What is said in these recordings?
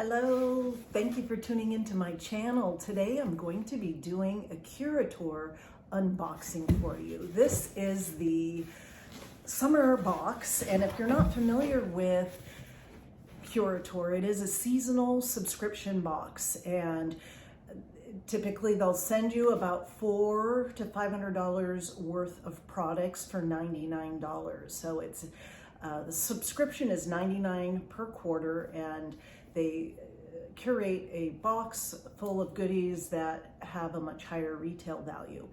Hello, thank you for tuning into my channel. Today I'm going to be doing a Curateur unboxing for you. This is the summer box, and if you're not familiar with Curateur, it is a seasonal subscription box, and typically they'll send you about $400 to $500 worth of products for $99. So it's the subscription is $99 per quarter, and they curate a box full of goodies that have a much higher retail value.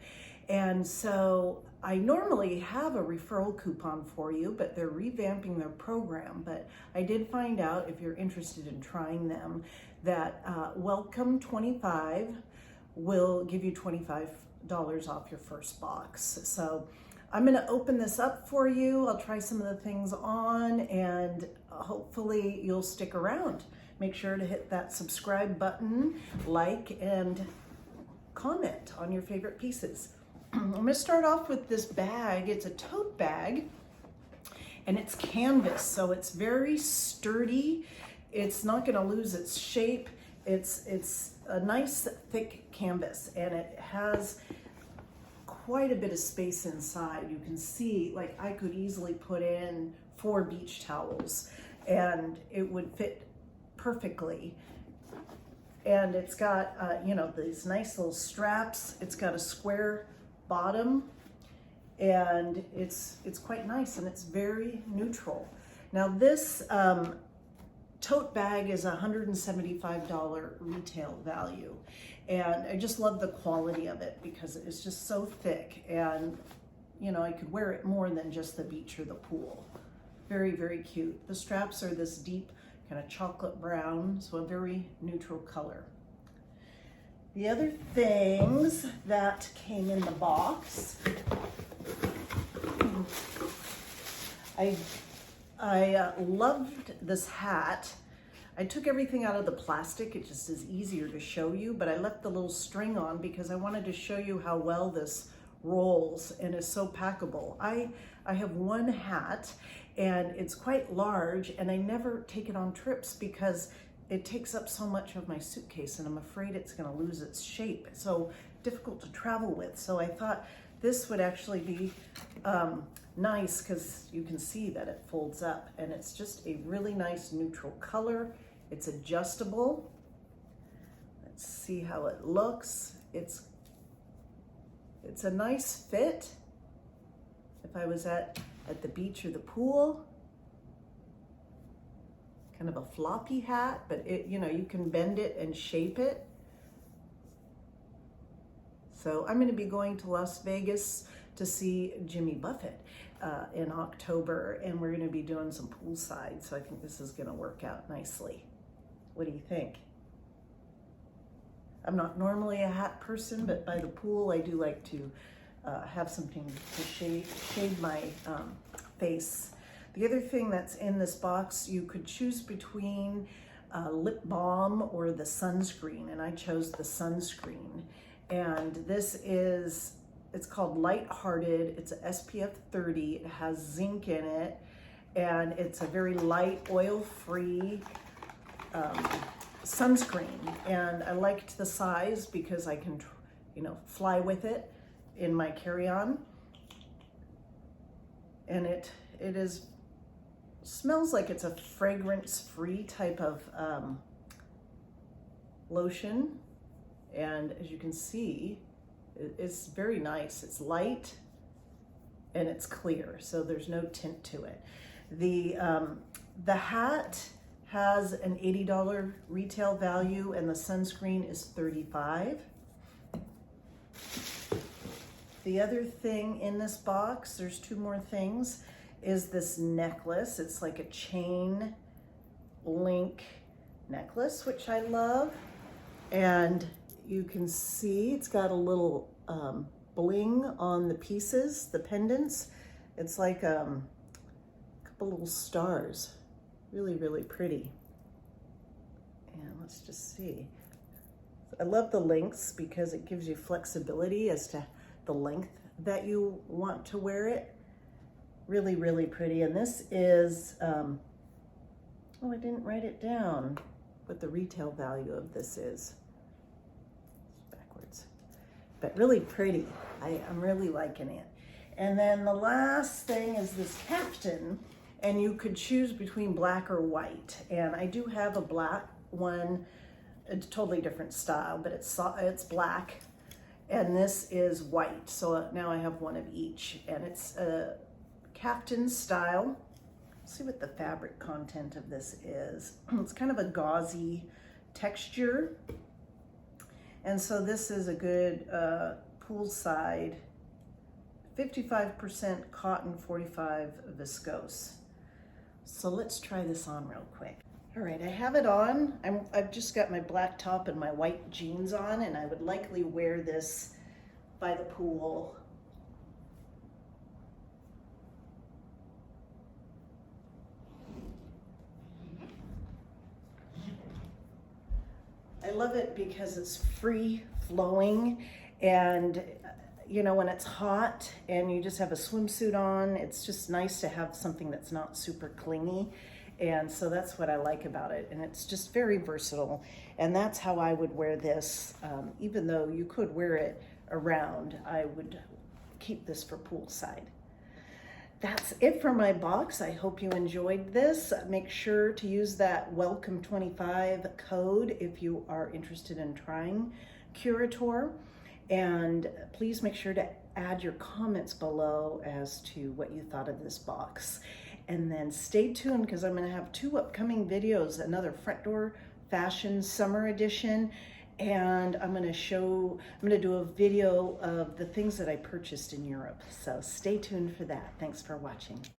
And so I normally have a referral coupon for you, but they're revamping their program. But I did find out, if you're interested in trying them, that Welcome 25 will give you $25 off your first box. So I'm going to open this up for you. I'll try some of the things on, and hopefully you'll stick around. Make sure to hit that subscribe button, like, and comment on your favorite pieces. I'm going to start off with this bag. It's a tote bag, and it's canvas, so it's very sturdy. It's not going to lose its shape. It's a nice thick canvas, and it has quite a bit of space inside. You can see, like, I could easily put in 4 beach towels and it would fit perfectly. And it's got you know, these nice little straps. It's got a square bottom, and it's quite nice, and it's very neutral. Now this tote bag is $175 retail value, and I just love the quality of it because it's just so thick, and you know, I could wear it more than just the beach or the pool. Very, very cute. The straps are this deep kind of chocolate brown, so a very neutral color. The other things that came in the box, I loved this hat. I took everything out of the plastic. It just is easier to show you, but I left the little string on because I wanted to show you how well this rolls and is so packable. I have one hat, and it's quite large, and I never take it on trips because it takes up so much of my suitcase, and I'm afraid it's going to lose its shape. It's so difficult to travel with. So I thought this would actually be nice, because you can see that it folds up, and it's just a really nice neutral color. It's adjustable. Let's see how it looks. It's a nice fit if I was at the beach or the pool. Kind of a floppy hat, but it, you know, you can bend it and shape it. So I'm going to be going to Las Vegas to see Jimmy Buffett in October, and we're going to be doing some poolside, so I think this is going to work out nicely. What do you think? I'm not normally a hat person, but by the pool I do like to have something to shade my face. The other thing that's in this box, you could choose between lip balm or the sunscreen, and I chose the sunscreen. And this is, it's called Lighthearted. It's a SPF 30. It has zinc in it, and it's a very light, oil-free sunscreen. And I liked the size because I can, you know, fly with it in my carry-on. And it smells like it's a fragrance-free type of lotion. And as you can see, it's very nice. It's light and it's clear, so there's no tint to it. The hat has an $80 retail value, and the sunscreen is $35. The other thing in this box, there's 2 more things, is this necklace. It's like a chain link necklace, which I love. And you can see it's got a little bling on the pieces, the pendants. It's like a couple little stars. Really, really pretty. And let's just see. I love the lengths because it gives you flexibility as to the length that you want to wear it. Really, really pretty. And this is, oh, I didn't write it down. what the retail value of this is. Backwards. But really pretty. I'm really liking it. And then the last thing is this captain, and you could choose between black or white. And I do have a black one, a totally different style, but it's black, and this is white. So now I have one of each, and it's a captain style. Let's see what the fabric content of this is. It's kind of a gauzy texture. And so this is a good poolside, 55% cotton, 45 viscose. So let's try this on real quick. All right, I have it on. I've just got my black top and my white jeans on, and I would likely wear this by the pool. I love it because it's free flowing, and you know, when it's hot and you just have a swimsuit on, it's just nice to have something that's not super clingy. And so that's what I like about it. And it's just very versatile. And that's how I would wear this. Even though you could wear it around, I would keep this for poolside. That's it for my box. I hope you enjoyed this. Make sure to use that welcome25 code if you are interested in trying Curateur. And please make sure to add your comments below as to what you thought of this box. And then stay tuned, because I'm going to have 2 upcoming videos, another front door fashion summer edition, and I'm going to do a video of the things that I purchased in Europe. So stay tuned for that. Thanks for watching.